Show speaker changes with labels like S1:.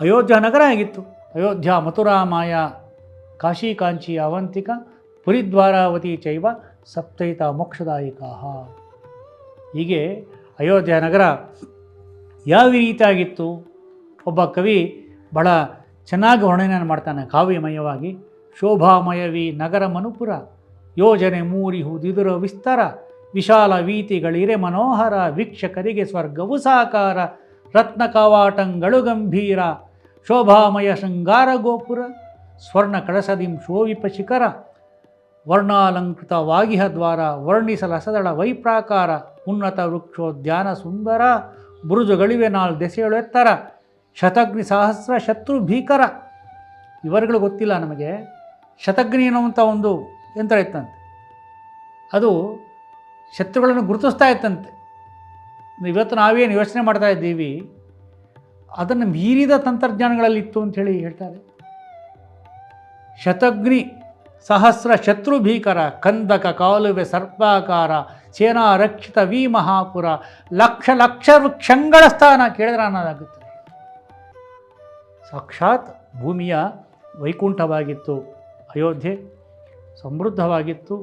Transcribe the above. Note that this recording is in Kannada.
S1: ಅಯೋಧ್ಯ ನಗರ ಆಗಿತ್ತು. ಅಯೋಧ್ಯ, ಮಥುರಾ, ಮಾಯಾ, ಕಾಶಿ, ಕಾಂಚಿ, ಅವಂತಿಕ, ಪುರಿದ್ವಾರಾವತಿ ಚೈವ ಸಪ್ತೈತ ಮೋಕ್ಷದಾಯಿಕಾ. ಹೀಗೆ ಅಯೋಧ್ಯ ನಗರ ಯಾವ ರೀತಿಯಾಗಿತ್ತು, ಒಬ್ಬ ಕವಿ ಬಹಳ ಚೆನ್ನಾಗಿ ವರ್ಣನೆಯನ್ನು ಮಾಡ್ತಾನೆ ಕಾವ್ಯಮಯವಾಗಿ. ಶೋಭಾಮಯವೀ ನಗರ ಮನುಪುರ, ಯೋಜನೆ ಮೂರಿಹುದಿದುರ ವಿಸ್ತಾರ, ವಿಶಾಲ ವೀತಿಗಳಿರೆ ಮನೋಹರ, ವೀಕ್ಷಕರಿಗೆ ಸ್ವರ್ಗವು ಸಾಕಾರ, ರತ್ನ ಕವಾಟಂಗಳು ಗಂಭೀರ, ಶೋಭಾಮಯ ಶೃಂಗಾರ ಗೋಪುರ, ಸ್ವರ್ಣ ಕಳಸದಿಂ ಶೋಭಿಪ ಶಿಖರ, ವರ್ಣಾಲಂಕೃತವಾಗಿಹ ದ್ವಾರ, ವರ್ಣಿಸಲಸದಳ ವೈಪ್ರಾಕಾರ, ಉನ್ನತ ವೃಕ್ಷೋದ್ಯಾನ ಸುಂದರ, ಬುರುಜುಗಳಿವೆ ನಾಲ್ ದೆಸೆಯಳು ಎತ್ತರ, ಶತಗ್ನಿ ಸಹಸ್ರ ಶತ್ರು ಭೀಕರ. ಇವರುಗಳು ಗೊತ್ತಿಲ್ಲ ನಮಗೆ. ಶತಗ್ನಿ ಅನ್ನುವಂಥ ಒಂದು ಯಂತ್ರ ಇತ್ತಂತೆ, ಅದು ಶತ್ರುಗಳನ್ನು ಗುರುತಿಸ್ತಾ ಇತ್ತಂತೆ. ಇವತ್ತು ನಾವೇನು ಯೋಚನೆ ಮಾಡ್ತಾ ಇದ್ದೀವಿ, ಅದನ್ನು ಮೀರಿದ ತಂತ್ರಜ್ಞಾನಗಳಲ್ಲಿತ್ತು ಅಂಥೇಳಿ ಹೇಳ್ತಾರೆ. ಶತಗ್ನಿ ಸಹಸ್ರ ಶತ್ರು ಭೀಕರ, ಕಂದಕ ಕಾಲುವೆ ಸರ್ಪಾಕಾರ, ಸೇನಾ ರಕ್ಷಿತ ವಿ ಮಹಾಪುರ, ಲಕ್ಷ ಲಕ್ಷ ವೃಕ್ಷಗಳ ಸ್ಥಾನ. ಕೇಳಿದ್ರೆ ಅನ್ನೋದಾಗುತ್ತದೆ. ಸಾಕ್ಷಾತ್ ಭೂಮಿಯ ವೈಕುಂಠವಾಗಿತ್ತು ಅಯೋಧ್ಯೆ, ಸಮೃದ್ಧವಾಗಿತ್ತು.